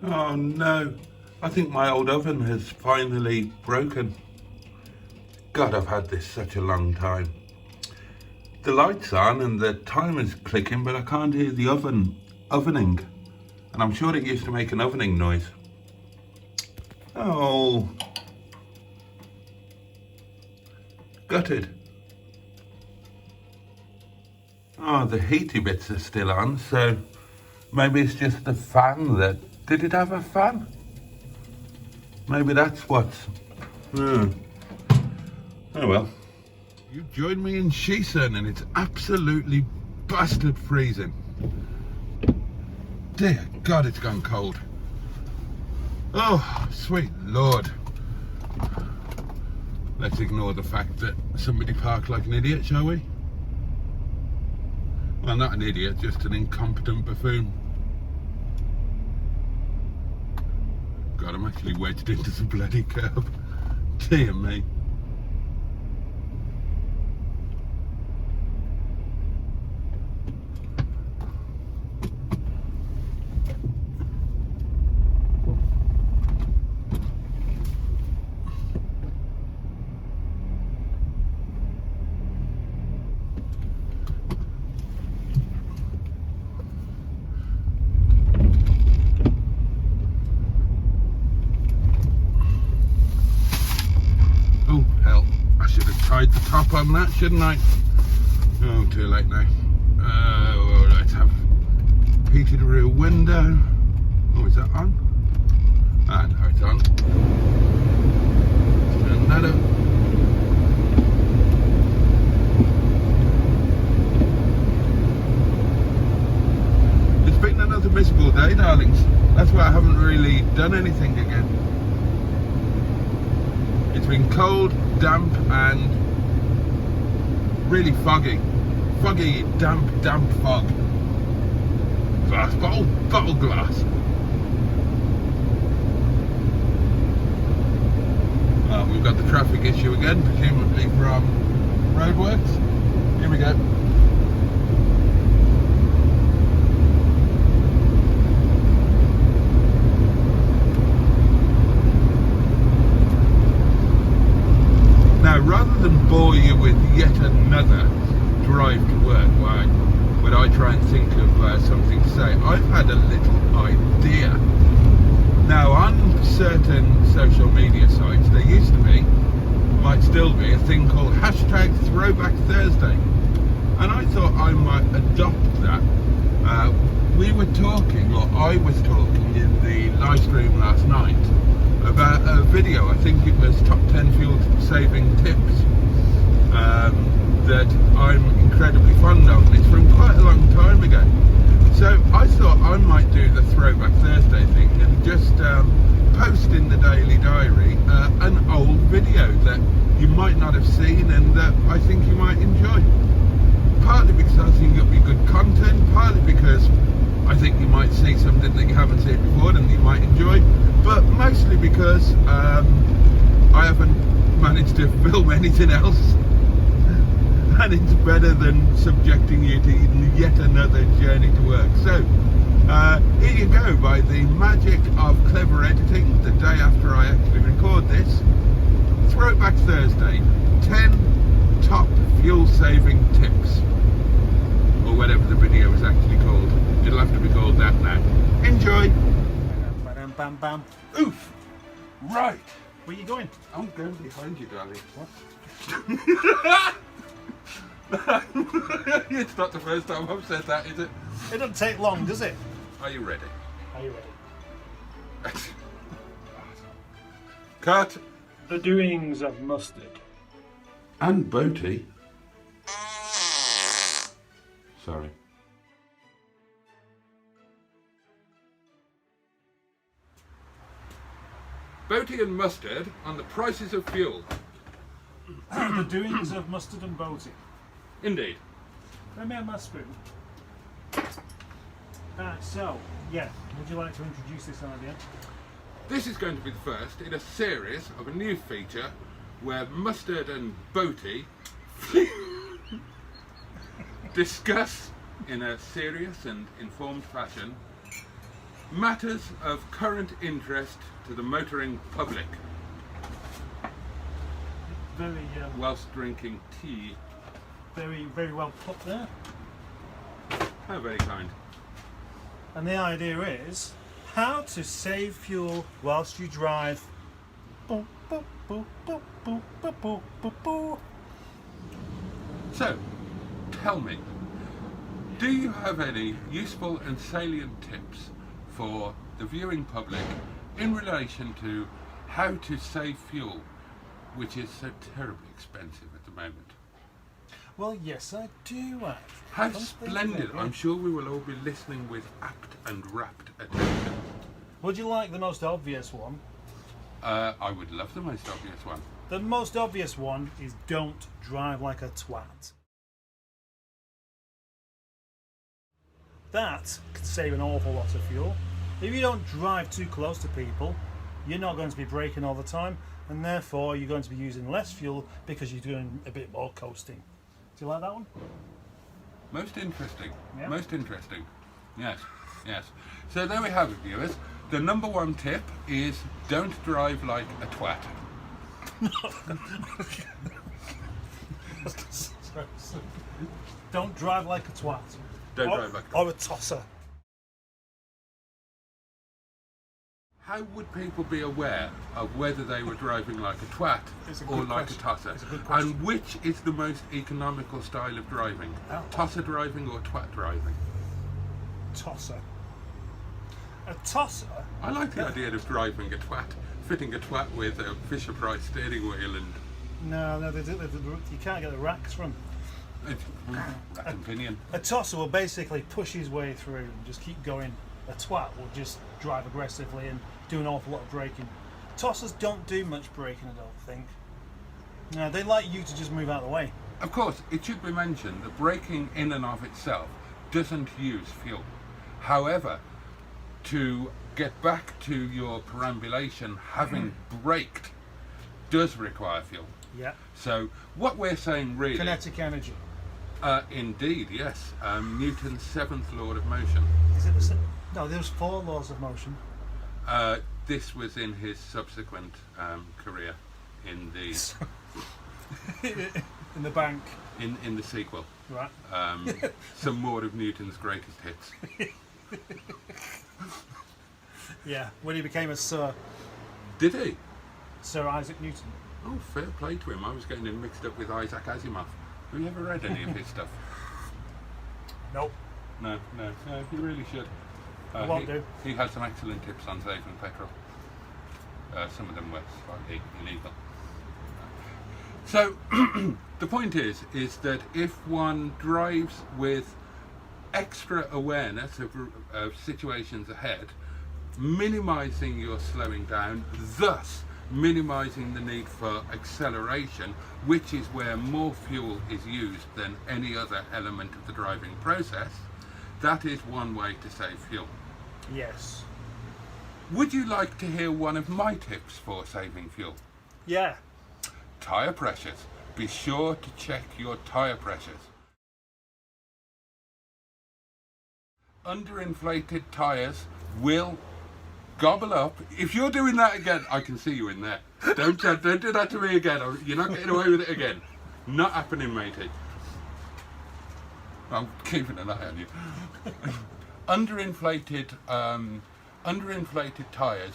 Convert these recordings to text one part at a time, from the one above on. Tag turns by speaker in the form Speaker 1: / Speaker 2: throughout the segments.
Speaker 1: Oh no, I think my old oven has finally broken. God, I've had this such a long time. The light's on and the timer's clicking, but I can't hear the ovening. And I'm sure it used to make an ovening noise. Oh, gutted. Oh, the heaty bits are still on, so maybe it's just the fan that... Did it have a fan? Maybe that's what's... Oh well. You joined me in Sheeson and it's absolutely bastard freezing. Dear God, it's gone cold. Oh, sweet Lord. Let's ignore the fact that somebody parked like an idiot, shall we? Well, not an idiot, just an incompetent buffoon. God, I'm actually wedged into the bloody curb. Dear me. Oh, hell. I should have tied the top on that, shouldn't I? Oh, too late now. Let's have heated rear window. Oh, is that on? Ah, no, it's on. Turn that up. It's been another miserable day, darlings. That's why I haven't really done anything again. It's been cold, damp and really foggy. Foggy, damp fog. Glass bottle glass. We've got the traffic issue again, presumably from roadworks. Here we go. Now, rather than bore you with yet another drive to work, when I try and think of something to say, I've had a little idea. Now, on certain social media sites, there used to be, might still be, a thing called hashtag Throwback Thursday. And I thought I might adopt that. We were talking, or I was talking in the live stream last night about a video, I think it was top 10 fuel saving tips, that I'm incredibly fond of, and it's from quite a long time ago. So I thought I might do the Throwback Thursday thing and just post in the Daily Diary an old video that you might not have seen and that I think you might enjoy. Partly because I think it'll be good content, partly because I think you might see something that you haven't seen before and you might enjoy, but mostly because I haven't managed to film anything else. And it's better than subjecting you to yet another journey to work. So, here you go, by the magic of clever editing, the day after I actually record this, Throwback Thursday, 10 top fuel saving tips, or whatever the video is actually called. It'll have to be called that now. Enjoy!
Speaker 2: Bam, bam, bam.
Speaker 1: Oof! Right!
Speaker 2: Where are you going?
Speaker 1: I'm going behind you, darling.
Speaker 2: What?
Speaker 1: It's not the first time I've said that, is it?
Speaker 2: It doesn't take long, does it?
Speaker 1: Are you ready?
Speaker 2: Are you ready?
Speaker 1: Cut!
Speaker 2: The doings of Mustard.
Speaker 1: And Boaty. Sorry. Boaty and Mustard on the prices of fuel.
Speaker 2: The doings of Mustard and Boaty.
Speaker 1: Indeed.
Speaker 2: Let me have my spoon. So, yeah, would you like to introduce this idea?
Speaker 1: This is going to be the first in a series of a new feature where Mustard and Boaty discuss in a serious and informed fashion Matters of current interest to the motoring public.
Speaker 2: Very,
Speaker 1: Whilst drinking tea.
Speaker 2: very well put there.
Speaker 1: How very kind.
Speaker 2: And the idea is how to save fuel whilst you drive. Boop, boop, boop, boop, boop, boop, boop, boop, boop.
Speaker 1: So, tell me, do you have any useful and salient tips for the viewing public in relation to how to save fuel, which is so terribly expensive at the moment?
Speaker 2: Well, yes, I do.
Speaker 1: How splendid! I'm sure we will all be listening with apt and rapt attention.
Speaker 2: Would you like the most obvious one?
Speaker 1: I would love the most obvious one.
Speaker 2: The most obvious one is don't drive like a twat. That could save an awful lot of fuel. If you don't drive too close to people, you're not going to be braking all the time, and therefore you're going to be using less fuel because you're doing a bit more coasting. Do you like that one?
Speaker 1: Most interesting.
Speaker 2: Yeah.
Speaker 1: Most interesting. Yes, yes. So there we have it, viewers. The number one tip is don't drive like a twat.
Speaker 2: Don't drive like a twat.
Speaker 1: Don't drive like a twat.
Speaker 2: Or a tosser.
Speaker 1: How would people be aware of whether they were driving like a twat
Speaker 2: It's a
Speaker 1: or
Speaker 2: good
Speaker 1: like
Speaker 2: question.
Speaker 1: a tosser?
Speaker 2: It's a good question.
Speaker 1: And which is the most economical style of driving?
Speaker 2: Oh.
Speaker 1: Tosser driving or twat driving?
Speaker 2: Tosser. A tosser?
Speaker 1: I like the idea of driving a twat, fitting a twat with a Fisher-Price steering wheel and
Speaker 2: No, you can't get the racks from.
Speaker 1: that's an opinion.
Speaker 2: A tosser will basically push his way through and just keep going. A twat will just drive aggressively and do an awful lot of braking. Tossers don't do much braking, I don't think. No, they like you to just move out of the way.
Speaker 1: Of course, it should be mentioned that braking in and of itself doesn't use fuel. However, to get back to your perambulation, having braked does require fuel.
Speaker 2: Yeah.
Speaker 1: So what we're saying really...
Speaker 2: Kinetic energy.
Speaker 1: Indeed, yes. Newton's seventh law of motion.
Speaker 2: Is it the same? No, there's 4 laws of motion.
Speaker 1: This was in his subsequent career in the
Speaker 2: In the bank.
Speaker 1: in the sequel.
Speaker 2: Right.
Speaker 1: Some more of Newton's greatest hits.
Speaker 2: Yeah, when he became a Sir.
Speaker 1: Did he?
Speaker 2: Sir Isaac Newton.
Speaker 1: Oh, fair play to him. I was getting him mixed up with Isaac Asimov. Have you ever read any of his stuff?
Speaker 2: Nope.
Speaker 1: No, you really should.
Speaker 2: I won't do.
Speaker 1: He had some excellent tips on saving petrol. Some of them were slightly illegal. So, the point is that if one drives with extra awareness of situations ahead, minimising your slowing down, thus minimising the need for acceleration, which is where more fuel is used than any other element of the driving process, that is one way to save fuel.
Speaker 2: Yes.
Speaker 1: Would you like to hear one of my tips for saving fuel?
Speaker 2: Yeah.
Speaker 1: Tyre pressures. Be sure to check your tyre pressures. Underinflated tyres will gobble up. If you're doing that again, I can see you in there. Don't do that to me again. You're not getting away with it again. Not happening, matey. I'm keeping an eye on you. Underinflated tyres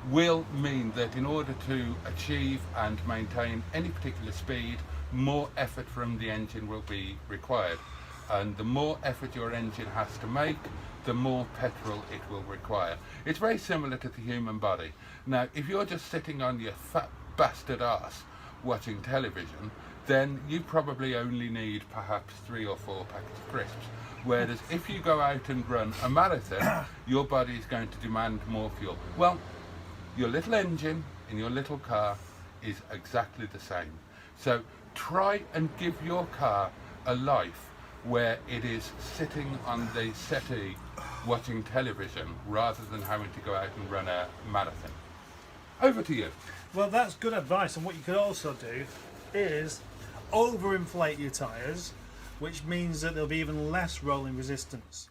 Speaker 1: will mean that in order to achieve and maintain any particular speed, more effort from the engine will be required. And the more effort your engine has to make, the more petrol it will require. It's very similar to the human body. Now, if you're just sitting on your fat bastard ass watching television, then you probably only need perhaps 3 or 4 packets of crisps. Whereas if you go out and run a marathon, your body is going to demand more fuel. Well, your little engine in your little car is exactly the same. So try and give your car a life where it is sitting on the settee watching television rather than having to go out and run a marathon. Over to you.
Speaker 2: Well, that's good advice, and what you could also do is overinflate your tyres, which means that there'll be even less rolling resistance.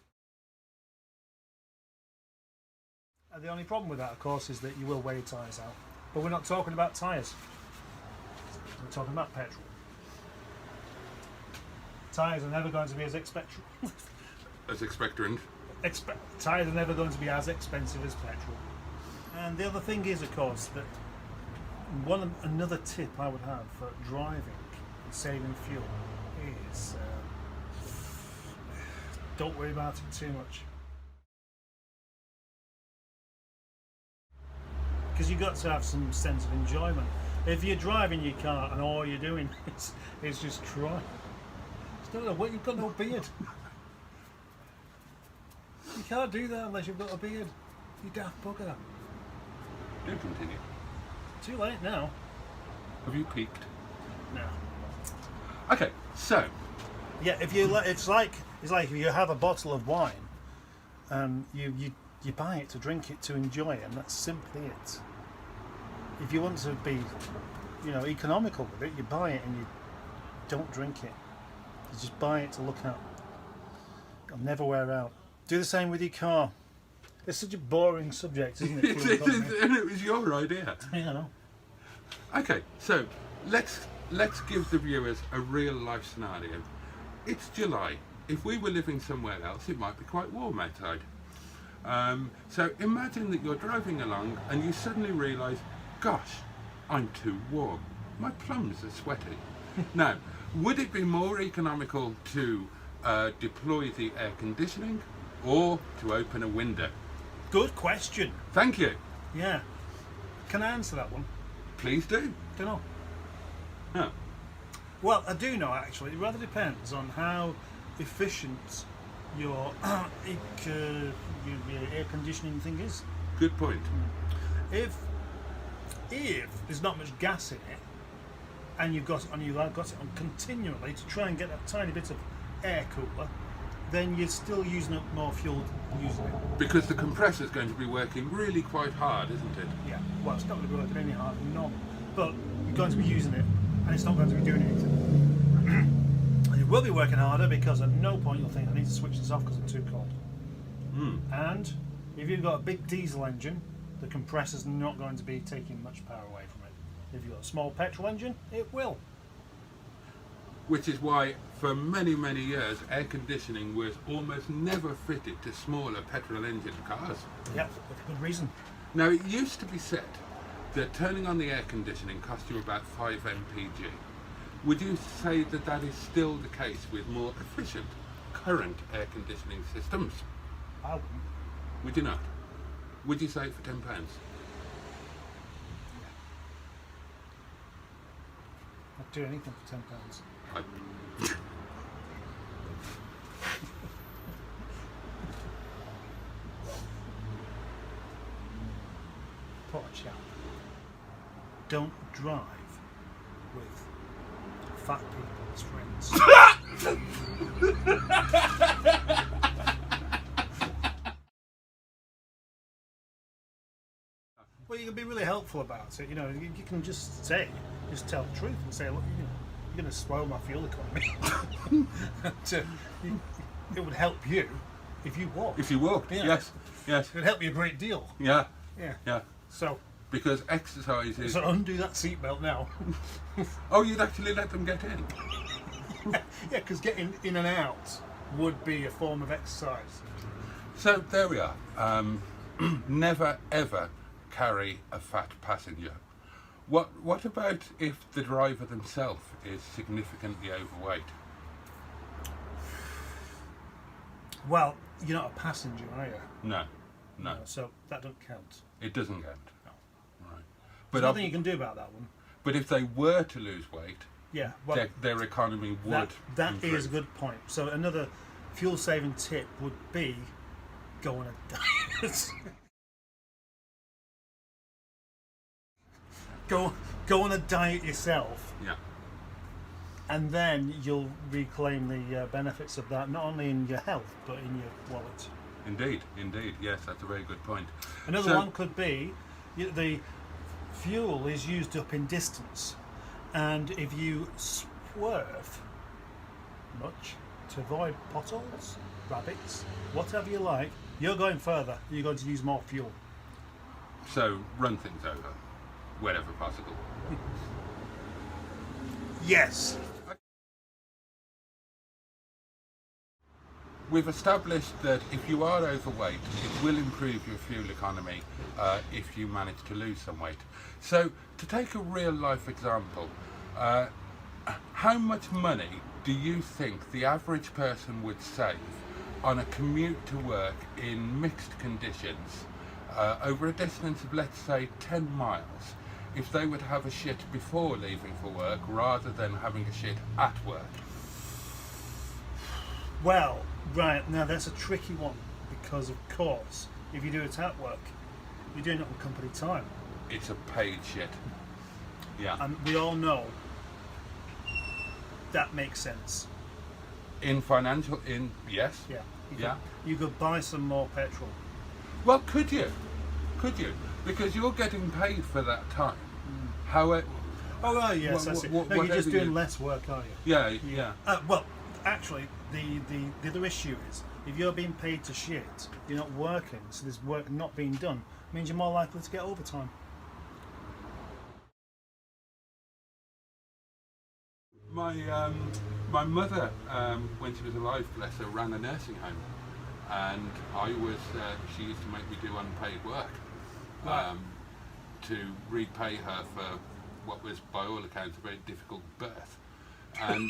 Speaker 2: And the only problem with that, of course, is that you will wear your tyres out. But we're not talking about tyres. We're talking about petrol. Tyres are never going to be as expected.
Speaker 1: As expectorant.
Speaker 2: Tyres are never going to be as expensive as petrol. And the other thing is, of course, that another tip I would have for driving and saving fuel is don't worry about it too much. Because you've got to have some sense of enjoyment. If you're driving your car and all you're doing is just drive, you've got no beard. You can't do that unless you've got a beard. You daft bugger.
Speaker 1: Do continue.
Speaker 2: Too late now.
Speaker 1: Have you peaked?
Speaker 2: No.
Speaker 1: Okay, so
Speaker 2: Yeah, if you it's like if you have a bottle of wine, you buy it to drink it to enjoy it, and that's simply it. If you want to be, economical with it, you buy it and you don't drink it. You just buy it to look at. It'll never wear out. Do the same with your car. It's such a boring subject, isn't it?
Speaker 1: and it was your idea.
Speaker 2: Yeah, I know.
Speaker 1: Okay, so let's give the viewers a real life scenario. It's July. If we were living somewhere else, it might be quite warm outside. So imagine that you're driving along and you suddenly realise, gosh, I'm too warm. My plums are sweaty. Now, would it be more economical to deploy the air conditioning or to open a window?
Speaker 2: Good question.
Speaker 1: Thank you.
Speaker 2: Yeah. Can I answer that one?
Speaker 1: Please do.
Speaker 2: Don't know.
Speaker 1: Oh.
Speaker 2: Well, I do know actually. It rather depends on how efficient your air conditioning thing is.
Speaker 1: Good point.
Speaker 2: If there's not much gas in it, and you've got it on continually to try and get that tiny bit of air cooler, then you're still using up more fuel using it.
Speaker 1: Because the compressor's going to be working really quite hard, isn't it?
Speaker 2: Yeah. Well, it's not going to be working any harder than normal, but you're going to be using it, and it's not going to be doing anything. And it will be working harder because at no point you'll think I need to switch this off because it's too cold. And if you've got a big diesel engine, the compressor's not going to be taking much power away from it. If you've got a small petrol engine, it will.
Speaker 1: Which is why for many, many years air conditioning was almost never fitted to smaller petrol engine cars.
Speaker 2: Yep, with good reason.
Speaker 1: Now, it used to be said that turning on the air conditioning cost you about 5 mpg. Would you say that that is still the case with more efficient current air conditioning systems?
Speaker 2: I wouldn't.
Speaker 1: Would you not? Would you say it for £10?
Speaker 2: I'd do anything for £10.
Speaker 1: I...
Speaker 2: Poor chap. Don't drive with fat people as friends. Well, you can be really helpful about it. You can just tell the truth and say, look, you're going to spoil my fuel economy. It would help you if you walked.
Speaker 1: If you walked,
Speaker 2: Yeah.
Speaker 1: yes.
Speaker 2: It would help you a great deal.
Speaker 1: Yeah.
Speaker 2: Yeah. So
Speaker 1: Because exercise is...
Speaker 2: So undo that seatbelt now.
Speaker 1: Oh, you'd actually let them get in?
Speaker 2: Yeah, because getting in and out would be a form of exercise.
Speaker 1: So there we are. Never ever carry a fat passenger. What about if the driver themselves is significantly overweight?
Speaker 2: Well, you're not a passenger, are you?
Speaker 1: No.
Speaker 2: So that doesn't count.
Speaker 1: It doesn't count.
Speaker 2: No.
Speaker 1: Right.
Speaker 2: There's nothing you can do about that one.
Speaker 1: But if they were to lose weight,
Speaker 2: yeah, well,
Speaker 1: their economy would
Speaker 2: That
Speaker 1: improve.
Speaker 2: is a good point. So another fuel-saving tip would be go on a diet. Go on a diet yourself.
Speaker 1: Yeah.
Speaker 2: And then you'll reclaim the benefits of that, not only in your health, but in your wallet.
Speaker 1: Indeed. Yes, that's a very good point.
Speaker 2: Another one could be the fuel is used up in distance, and if you swerve much to avoid potholes, rabbits, whatever you like, you're going further. You're going to use more fuel.
Speaker 1: So run things over wherever possible.
Speaker 2: Yes.
Speaker 1: We've established that if you are overweight, it will improve your fuel economy if you manage to lose some weight. So, to take a real life example, how much money do you think the average person would save on a commute to work in mixed conditions over a distance of, let's say, 10 miles, if they would have a shit before leaving for work rather than having a shit at work?
Speaker 2: Well, right, now that's a tricky one, because of course, if you do it at work, you're doing it on company time.
Speaker 1: It's a paid shit. Yeah.
Speaker 2: And we all know that makes sense.
Speaker 1: Yes.
Speaker 2: Yeah.
Speaker 1: Yeah.
Speaker 2: You could buy some more petrol.
Speaker 1: Well, could you? Because you're getting paid for that time. However,
Speaker 2: Oh, yes, I see. No, you're just doing less work, are you?
Speaker 1: yeah.
Speaker 2: Well, actually, the other issue is, if you're being paid to shit, you're not working, so there's work not being done, means you're more likely to get overtime.
Speaker 1: My mother, when she was alive, bless her, ran a nursing home, and she used to make me do unpaid work to repay her for what was, by all accounts, a very difficult birth. And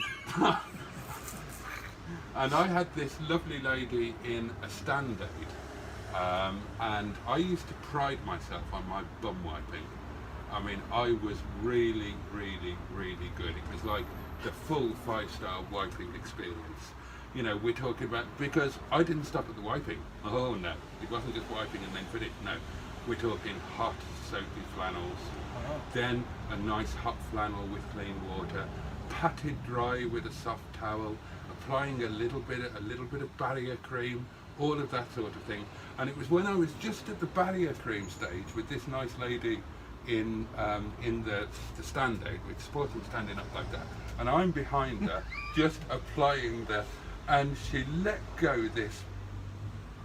Speaker 1: and I had this lovely lady in a stand aid, and I used to pride myself on my bum wiping. I mean, I was really, really, really good. It was like the full 5-star wiping experience. You know, we're talking about, because I didn't stop at the wiping. Oh no, it wasn't just wiping and then finish. No, we're talking hot, soapy flannels, then a nice hot flannel with clean water, patted dry with a soft towel, applying a little bit of barrier cream, all of that sort of thing. And it was when I was just at the barrier cream stage with this nice lady in the stand aid, with supporting standing up like that, and I'm behind her just applying and she let go this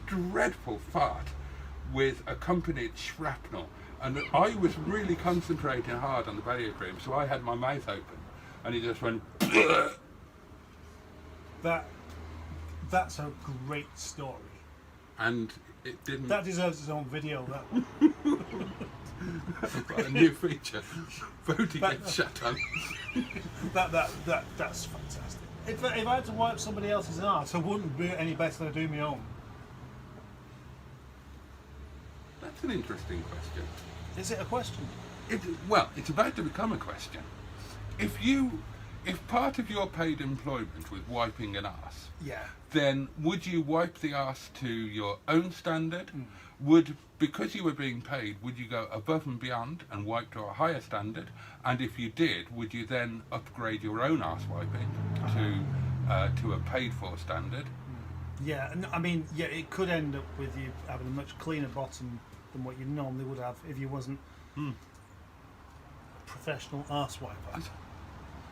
Speaker 1: dreadful fart with accompanied shrapnel, and I was really concentrating hard on the barrier cream, so I had my mouth open and it just went
Speaker 2: That's a great story.
Speaker 1: And it didn't.
Speaker 2: That deserves its own video, that one.
Speaker 1: A new feature. Boaty gets shut on.
Speaker 2: That's fantastic. If I had to wipe somebody else's arse, I wouldn't do it any better than I do my own.
Speaker 1: That's an interesting question.
Speaker 2: Is it a question?
Speaker 1: Well, it's about to become a question. If part of your paid employment was wiping an arse,
Speaker 2: Yeah.
Speaker 1: then would you wipe the arse to your own standard? Because you were being paid, would you go above and beyond and wipe to a higher standard? And if you did, would you then upgrade your own arse wiping to a paid-for standard?
Speaker 2: Yeah, and I mean, yeah, it could end up with you having a much cleaner bottom than what you normally would have if you wasn't a professional arse wiper.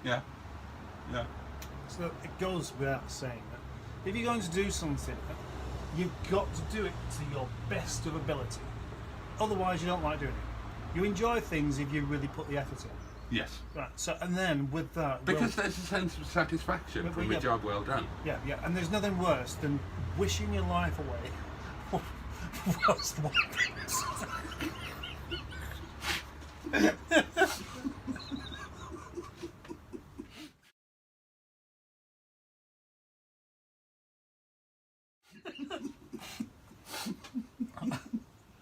Speaker 1: Yeah.
Speaker 2: So it goes without saying that if you're going to do something, you've got to do it to your best of ability. Otherwise, you don't like doing it. You enjoy things if you really put the effort in.
Speaker 1: Yes.
Speaker 2: Right. So, and then with that,
Speaker 1: because there's a sense of satisfaction from a job well done.
Speaker 2: Yeah. And there's nothing worse than wishing your life away whilst wiping.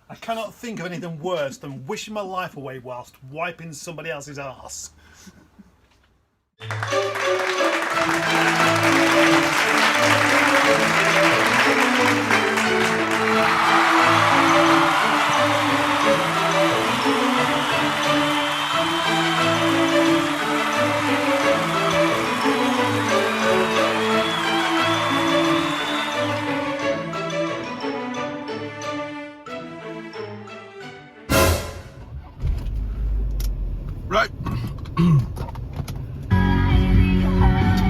Speaker 2: I cannot think of anything worse than wishing my life away whilst wiping somebody else's arse.
Speaker 1: Right.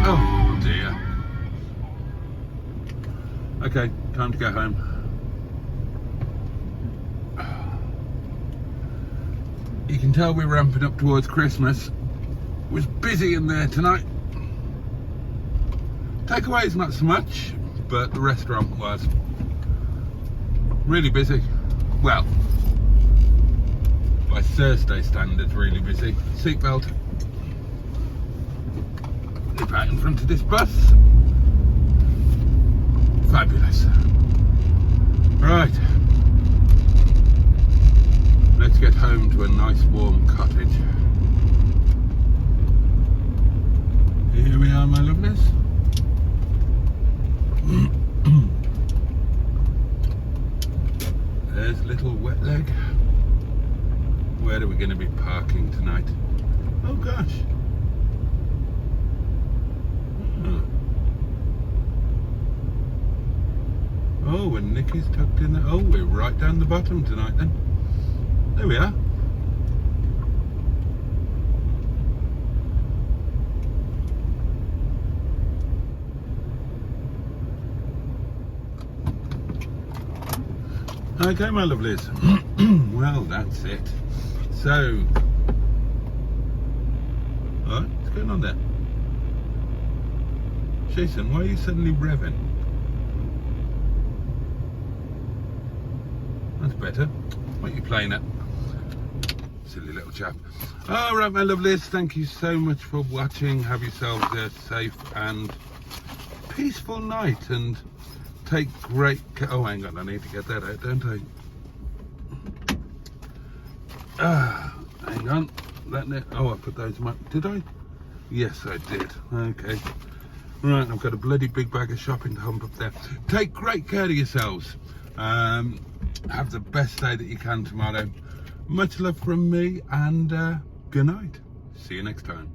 Speaker 1: Oh dear. Okay, time to go home. You can tell we're ramping up towards Christmas. It was busy in there tonight. Takeaways not so much, but the restaurant was really busy. Well, by Thursday standards, really busy. Seatbelt. Nip out in front of this bus. Fabulous. Right. Let's get home to a nice warm cottage. Here we are, my lovelies. There's little wet leg. Where are we going to be parking tonight? Oh gosh. Oh, and Nikki's tucked in there. Oh, we're right down the bottom tonight then. There we are. Okay, my lovelies. Well, that's it. So, what's going on there? Jason, why are you suddenly revving? That's better. What are you playing at? Silly little chap. All right, my lovelies. Thank you so much for watching. Have yourselves a safe and peaceful night, and take great care. Oh, hang on. I need to get that out, don't I? Hang on. Oh, I put those in my... Did I? Yes, I did. Okay. Right, I've got a bloody big bag of shopping to hump up there. Take great care of yourselves. Have the best day that you can tomorrow. Much love from me, and good night. See you next time.